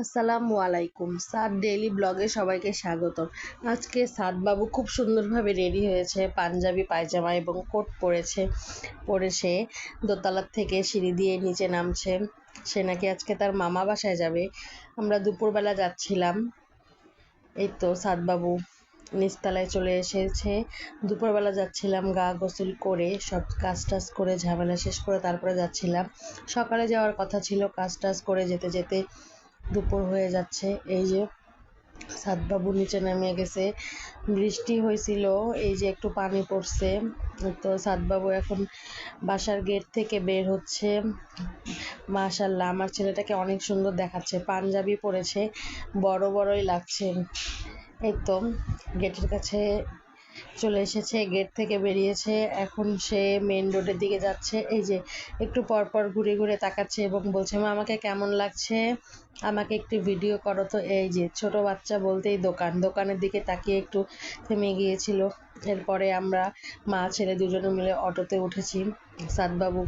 আসসালামু আলাইকুম। সাদ ডেইলি ব্লগে সবাইকে স্বাগত। আজকে সাদ বাবু খুব সুন্দরভাবে রেডি হয়েছে, পাঞ্জাবি পায়জামা এবং কোট পরে সে দোতলার থেকে সিঁড়ি দিয়ে নিচে নামছে। সে নাকি আজকে তার মামা বাসায় যাবে। আমরা দুপুরবেলা যাচ্ছিলাম, এই তো সাদ বাবু নিচতলায় চলে এসেছে। দুপুরবেলা যাচ্ছিলাম, গা গোসল করে সব কাজ টাজ করে ঝামেলা শেষ করে তারপরে যাচ্ছিলাম। সকালে যাওয়ার কথা ছিল, কাজ টাজ করে যেতে যেতে দুপুর হয়ে যাচ্ছে। এই যে সাদবাবু নিচে নেমে গেছে, বৃষ্টি হয়েছিল, এই যে একটু পানি পড়ছে। তো সাদবাবু এখন বাসার গেট থেকে বের হচ্ছে। মাশাল্লাহ, আমার ছেলেটাকে অনেক সুন্দর দেখাচ্ছে, পাঞ্জাবি পরেছে, বড় বড়ই লাগছে। এই তো গেটের কাছে চলে এসেছে, গেট থেকে বেরিয়েছে, এখন সে মেন রোডের দিকে যাচ্ছে। এই যে একটু পরপর ঘুরে ঘুরে তাকাচ্ছে এবং বলছে, মা আমাকে কেমন লাগছে, আমাকে একটু ভিডিও করো তো। এই যে ছোট বাচ্চা বলতেই দোকানের দিকে তাকিয়ে একটু থেমে গিয়েছিল। এরপরে আমরা মা ছেলে দুজনে মিলে অটোতে উঠেছি। সাদবাবু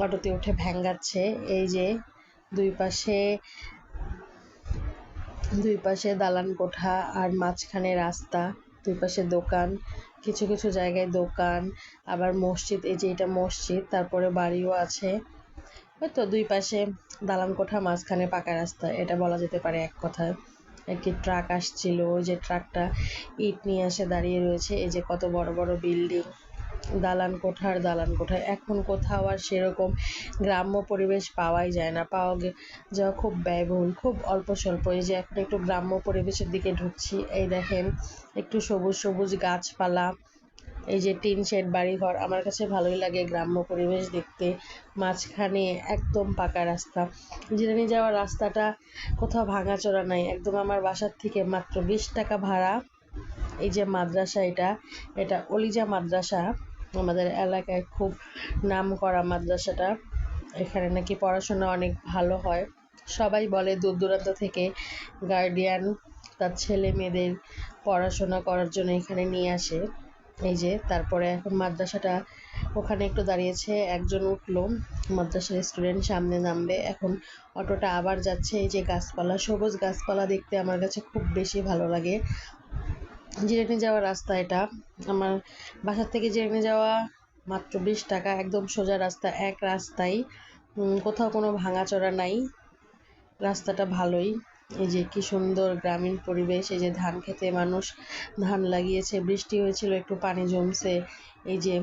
অটোতে উঠে ভ্যাঙ্গাচ্ছে। এই যে দুই পাশে দালান কোঠা আর মাঝখানে রাস্তা, দুই পাশে দোকান, কিছু কিছু জায়গায় দোকান, আবার মসজিদ। এই যে এটা মসজিদ, তারপরে বাড়িও আছে। ওই তো দুই পাশে দালান কোঠা, মাঝখানে পাকা রাস্তা, এটা বলা যেতে পারে এক কথায়। একটি ট্রাক আসছিল, ওই যে ট্রাকটা ইট নিয়ে এসে দাঁড়িয়ে রয়েছে। এই যে কত বড় বড় বিল্ডিং, দালান কোঠা। এখন কোথাও আর সেরকম গ্রাম্য পরিবেশ পাওয়াই যায় না, যাওয়া খুব ব্যয়বহুল, খুব অল্প স্বল্প। এই যে এখন একটু গ্রাম্য পরিবেশের দিকে ঢুকছি। এই দেখেন একটু সবুজ সবুজ গাছপালা, এই যে টিন শেড বাড়িঘর, আমার কাছে ভালোই লাগে গ্রাম্য পরিবেশ দেখতে। মাঝখানে একদম পাকা রাস্তা, জিরানি যাওয়ার রাস্তাটা কোথাও ভাঙাচোরা নাই, একদম আমার বাসার থেকে মাত্র 20 টাকা ভাড়া। এই যে মাদ্রাসা, এটা অলিজা মাদ্রাসা, আমাদের এলাকায় খুব নাম করা মাদ্রাসাটা। এখানে নাকি পড়াশোনা অনেক ভালো হয়। সবাই বলে দূর দূরান্ত থেকে গার্ডিয়ান তার ছেলে মেয়েদের পড়াশোনা করার জন্য এখানে নিয়ে আসে। এই যে তারপরে এখন মাদ্রাসাটা ওখানে একটু দাঁড়িয়েছে, একজন উঠলো, মাদ্রাসার স্টুডেন্ট সামনে নামবে। এখন অটোটা আবার যাচ্ছে। এই যে গাছপালা, সবুজ গাছপালা দেখতে আমার কাছে খুব বেশি ভালো লাগে। জিরানি যাওয়ার রাস্তা এটা, আমার বাসার থেকে জিরানি যাওয়া মাত্র 20 টাকা, একদম সোজা রাস্তা, এক রাস্তায়, কোথাও কোনো ভাঙাচোরা নাই, রাস্তাটা ভালোই। এই যে কি সুন্দর গ্রামীণ পরিবেশ, এই যে ধান খেতে মানুষ ধান লাগিয়েছে, বৃষ্টি হয়েছিল, একটু পানি জমছে। এই যে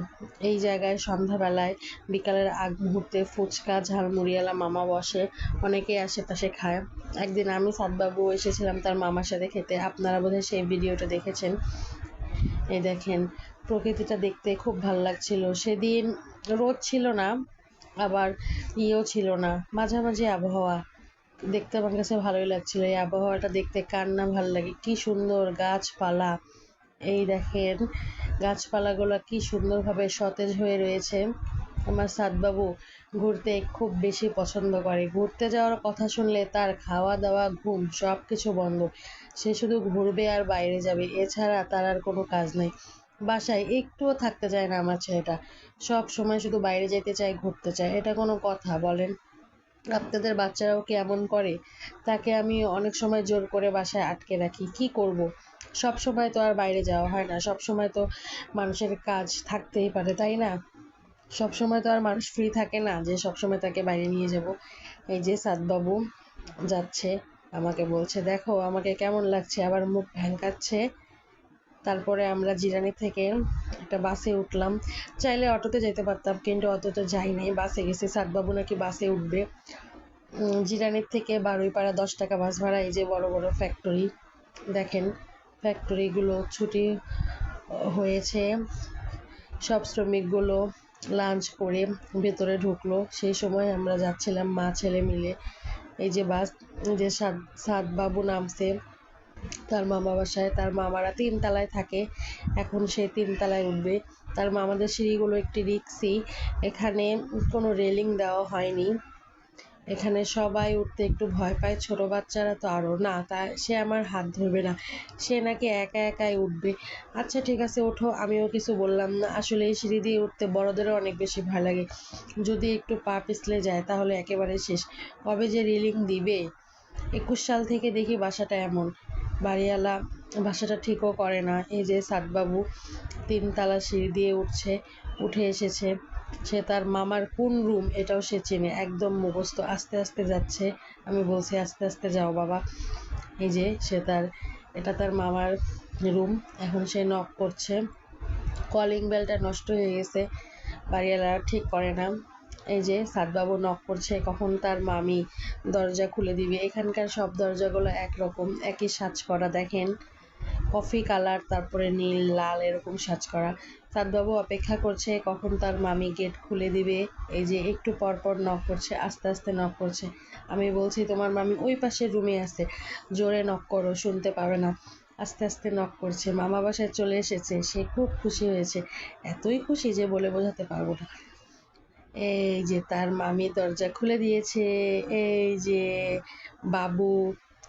এই জায়গায় সন্ধ্যাবেলায় বিকালের আগ মুহূর্তে ফুচকা ঝালমুড়িওয়ালা মামা বসে, অনেকেই আশেপাশে খায়। একদিন আমি সাদবাবু এসেছিলাম তার মামার সাথে খেতে, আপনারা বোধহয় সেই ভিডিওটা দেখেছেন। এই দেখেন প্রকৃতিটা দেখতে খুব ভালো লাগছিল সেদিন, রোদ ছিল না, আবার ছিল না, মাঝামাঝি আবহাওয়া, দেখতে আমার কাছে ভালোই লাগছিল। এই আবহাওয়াটা দেখতে কার না ভালো লাগে, কি সুন্দর গাছপালা। এই দেখেন গাছপালাগুলো কি সুন্দরভাবে সতেজ হয়ে রয়েছে। আমার সাদবাবু ঘুরতে খুব বেশি পছন্দ করে, ঘুরতে যাওয়ার কথা শুনলে তার খাওয়া দাওয়া ঘুম সব কিছু বন্ধ, সে শুধু ঘুরবে আর বাইরে যাবে, এছাড়া তার আর কোনো কাজ নেই। বাসায় একটুও থাকতে চায় না আমার ছেলেটা, সব সময় শুধু বাইরে যেতে চায়, ঘুরতে চায়। এটা কোনো কথা বলেন? আপনাদের বাচ্চারাও কি এমন করে? তাকে আমি অনেক সময় জোর করে বাসায় আটকে রাখি, কি করব? সব সময় তো আর বাইরে যাওয়া হয় না, সব সময় তো মানুষের কাজ থাকতেই পারে, তাই না? সব সময় তো আর মানুষ ফ্রি থাকে না যে সব সময় তাকে বাইরে নিয়ে যাব। এই যে সাদবাবু যাচ্ছে, আমাকে বলছে দেখো আমাকে কেমন লাগছে, আবার মুখ ভ্যাঙ্কাচ্ছে। তারপরে আমরা জিরানি থেকে একটা বাসে উঠলাম, চাইলে অটোতে যেতে পারতাম কিন্তু অটোতে যাই নাই, বাসে গেছি। সাদবাবু নাকি বাসে উঠবে। জিরানির থেকে বারুইপাড়া 10 টাকা বাস ভাড়া। এই যে বড় বড় ফ্যাক্টরি, দেখেন ফ্যাক্টরিগুলো ছুটি হয়েছে, সব শ্রমিকগুলো লাঞ্চ করে ভেতরে ঢুকলো, সেই সময় আমরা যাচ্ছিলাম মা ছেলে মিলে। এই যে বাস, যে সাদবাবু নামছে তার মামা বাসায়, তার মামারা 3 তলায় থাকে, এখন সে 3 তলায় উঠবে। তার মামাদের সিঁড়িগুলো একটি রিক্সি, এখানে কোনো রেলিং দেওয়া হয়নি, এখানে সবাই উঠতে একটু ভয় পায়, ছোট বাচ্চারা তো আরও না, তা সে আমার হাত ধরবে না, সে নাকি একা একাই উঠবে। আচ্ছা ঠিক আছে ওঠো, আমিও কিছু বললাম না। আসলে এই সিঁড়ি দিয়ে উঠতে বড়দেরও অনেক বেশি ভয় লাগে, যদি একটু পা পিছলে যায় তাহলে একেবারে শেষ, কবে যে রেলিং দিবে। 21 সাল থেকে দেখি বাসাটা এমন, বাড়িওয়ালা বাসাটা ঠিকও করে না। এই যে সাদবাবু 3 তলা সিঁড়ি দিয়ে উঠে এসেছে। সে তার মামার কোন রুম এটাও সে চেনে, একদম মুখস্থ। আস্তে আস্তে যাচ্ছে, আমি বলছি আস্তে আস্তে যাও বাবা। এই যে এটা তার মামার রুম। এখন সে নক করছে, কলিং বেলটা নষ্ট হয়ে গেছে, বাড়িওয়ালা ঠিক করে না। এই যে সাদবাবু নক করছে, কখন তার মামি দরজা খুলে দিবে। এখানকার সব দরজাগুলো একরকম, একই সাজ করা, দেখেন কফি কালার, তারপরে নীল লাল এরকম সাজ করা। সাদবাবু অপেক্ষা করছে কখন তার মামি গেট খুলে দিবে। এই যে একটু পর পর নক করছে, আস্তে আস্তে নক করছে। আমি বলছি তোমার মামি ওই পাশের রুমে আছে, জোরে নক করো, শুনতে পাবে না। আস্তে আস্তে নক করছে। মামা বাসায় চলে এসেছে, সে খুব খুশি হয়েছে, এতই খুশি যে বলে বোঝাতে পারবো না। এই যে তার মামি দরজা খুলে দিয়েছে। এই যে বাবু,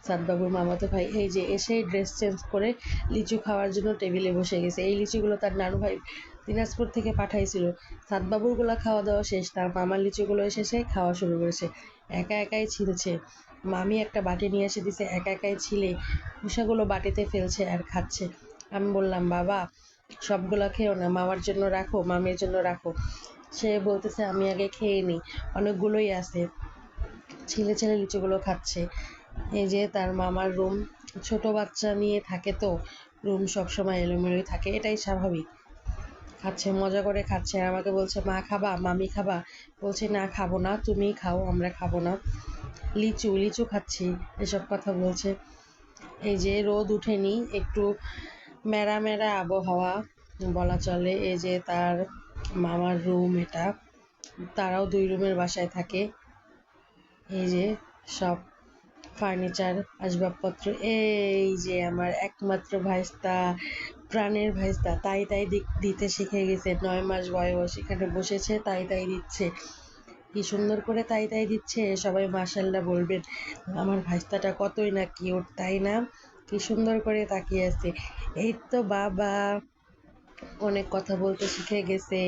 সাদবাবুর মামাতো ভাই, এই যে এসেই ড্রেস চেঞ্জ করে লিচু খাওয়ার জন্য টেবিলে বসে গেছে। এই লিচুগুলো তার নানু ভাই দিনাজপুর থেকে পাঠাইছিল। সাদবাবুরগুলো খাওয়া দাওয়া শেষ, তার মামার লিচুগুলো এসেছে, খাওয়া শুরু করেছে। একা একাই ছিলছে। মামি একটা বাটি নিয়ে এসে দিছে, একা একাই ছিলে খোসাগুলো বাটিতে ফেলছে আর খাচ্ছে। আমি বললাম বাবা সবগুলো খেও না, মামার জন্য রাখো, মামির জন্য রাখো। সে বলতেছে আমি আগে খেয়ে নিই, অনেকগুলোই আছে। ছেলে ছেলে লিচুগুলো খাচ্ছে। এই যে তার মামার রুম, ছোট বাচ্চা নিয়ে থাকে তো রুম সবসময় এলোমেলোই থাকে, এটাই স্বাভাবিক। খাচ্ছে, মজা করে খাচ্ছে। আর আমাকে বলছে মা খাবা, মামি খাবা। বলছি না খাবো না, তুমিই খাও, আমরা খাবো না। লিচু লিচু খাচ্ছি, এসব কথা বলছে। এই যে রোদ উঠেনি, একটু মেরা মেরা আবহাওয়া বলা চলে। এই যে তার মামার রুম এটা, তারাও 2 রুমের বাসায় থাকে। এই যে সব ফার্নিচার, আসবাবপত্র। এই যে আমার একমাত্র ভাইস্তা, প্রাণের ভাইস্তা, তাই তাই দিতে শিখে গেছে। 9 মাস বয়স, এখানে বসেছে তাই তাই দিচ্ছে। কি সুন্দর করে তাই তাই দিচ্ছে, সবাই মাশাআল্লাহ বলবেন। আমার ভাইস্তাটা কতই না কিউট, তাই না? কি সুন্দর করে তাকিয়ে আছে। এই তো বাবা অনেক কথা বলতে শিখে গেছে।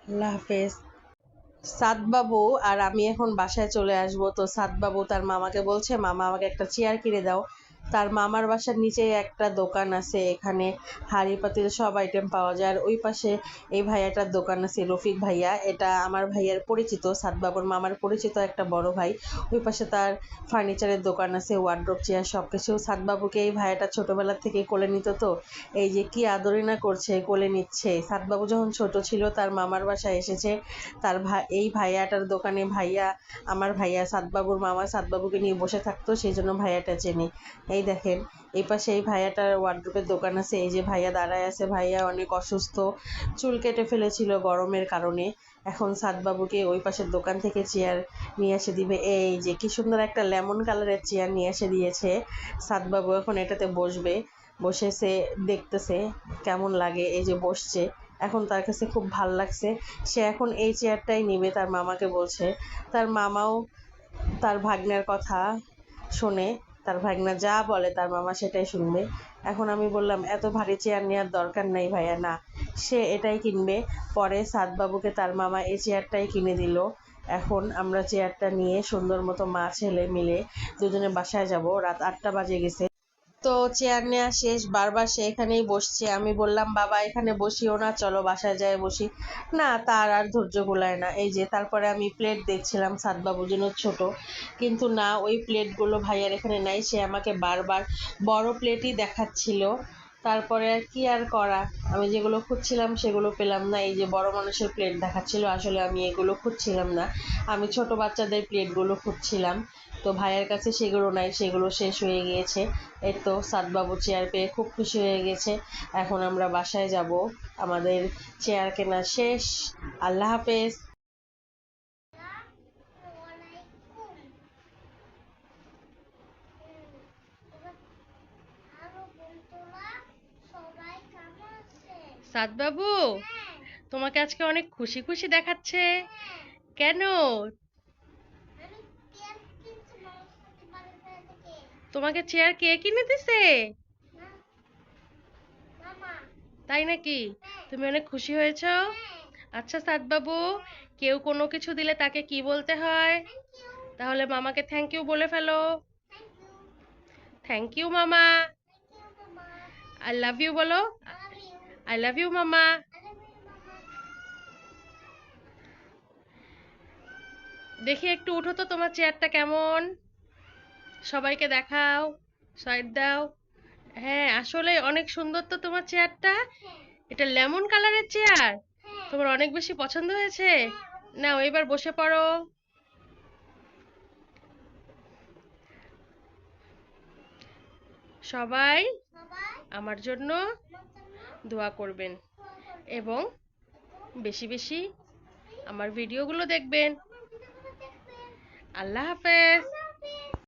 আল্লাহ হাফেজ। সাদবাবু আর আমি এখন বাসায় চলে আসব। তো সাদবাবু তার মামাকে বলছে মামা আমাকে একটা চেয়ার কিনে দাও। তার মামার বাসার নিচে একটা দোকান আছে, এখানে হাঁড়ি পাতিল সব আইটেম পাওয়া যায়। আর ওই পাশে এই ভাইয়াটার দোকান আছে, রফিক ভাইয়া, এটা আমার ভাইয়ার পরিচিত, সাদবাবুর মামার পরিচিত একটা বড় ভাই। ওই পাশে তার ফার্নিচারের দোকান আছে, ওয়ার্ড্রোব চেয়ার সব কিছু। সাদবাবুকে এই ভাইয়াটা ছোটবেলা থেকে কোলে নিত, তো এই যে কি আদরই না করছে, কোলে নিচ্ছে। সাদবাবু যখন ছোট ছিল তার মামার বাসায় এসেছে, তার এই ভাইয়াটার দোকানে আমার ভাইয়া সাদবাবুর মামা সাদবাবুকে নিয়ে বসে থাকতো, সেই জন্য ভাইয়াটা চেনে। এই দেখেন এই পাশে এই ভাইয়াটার ওয়ার্ড্রোবের দোকান আছে। এই যে ভাইয়া দাঁড়ায় আছে, ভাইয়া অনেক অসুস্থ, চুল কেটে ফেলেছিল গরমের কারণে। এখন সাদবাবুকে ওই পাশের দোকান থেকে চেয়ার নিয়ে এসে দিবে। এই যে কি সুন্দর একটা লেমন কালারের চেয়ার নিয়ে এসে দিয়েছে। সাদবাবু এখন এটাতে বসবে, বসেছে, দেখতেছে কেমন লাগে। এই যে বসছে, এখন তার কাছে খুব ভাল লাগছে। সে এখন এই চেয়ারটাই নিবে, তার মামাকে বলছে। তার মামাও তার ভাগ্নের কথা শোনে, তার ভাগ্না যা বলে তার মামা সেটাই শুনবে। এখন আমি বললাম এত ভারী চেয়ার নেওয়ার দরকার নেই ভাইয়া, না, সে এটাই কিনবে। পরে সাদবাবুকে তার মামা এই চেয়ারটাই কিনে দিল। এখন আমরা চেয়ারটা নিয়ে সুন্দর মতো মা ছেলে মিলে দুজনে বাসায় যাব। রাত 8টা বাজে গেছে। তো চেয়ার নেওয়া শেষ, বারবার সে এখানেই বসছে। আমি বললাম বাবা এখানে বসিও না, চলো বাসায় যায় বসি। না, তার আর ধৈর্য কুলায় না। এই যে তারপরে আমি প্লেট দেখছিলাম সাদবাবুর জন্য ছোট, কিন্তু না, ওই প্লেটগুলো ভাইয়ার এখানে নাই। সে আমাকে বারবার বড় প্লেটই দেখাচ্ছিল। তারপরে আর কি আর করা, আমি যেগুলো খুঁজছিলাম সেগুলো পেলাম না। এই যে বড় মানুষের প্লেট দেখাচ্ছিল, আসলে আমি এগুলো খুঁজছিলাম না, আমি ছোট বাচ্চাদের প্লেটগুলো খুঁজছিলাম। তো ভাইয়ের কাছে সেগুলো নাই, সেগুলো শেষ হয়ে গিয়েছে। এই তো সাদবাবু চেয়ার পেয়ে খুব খুশি হয়ে গেছে। এখন আমরা বাসায় যাব, আমাদের চেয়ার কেনা শেষ। আল্লাহ হাফেজ। সাদবাবু, তোমাকে আজকে অনেক খুশি খুশি দেখাচ্ছে কেন? তোমাকে চেয়ার কে কিনে দিছে? তাই নাকি? তুমি অনেক খুশি হয়েছো? আচ্ছা সাদবাবু, কেউ কোনো কিছু দিলে তাকে কি বলতে হয়? তাহলে মামাকে থ্যাংক ইউ বলে ফেলো। থ্যাংক ইউ মামা। আই লাভ ইউ বলো। আই লাভ ইউ মামা। দেখি একটু উঠো তো, তোমার চেয়ারটা কেমন, সবাইকে দেখাও, সাইড দাও। হ্যাঁ আসলে অনেক সুন্দর তো তোমার চেয়ারটা। এটা লেমন কালারের চেয়ার, তোমার অনেক বেশি পছন্দ হয়েছে। নাও এবার বসে পড়ো। সবাই আমার জন্য দোয়া করবেন এবং বেশি বেশি আমার ভিডিওগুলো দেখবেন। আল্লাহ হাফেজ।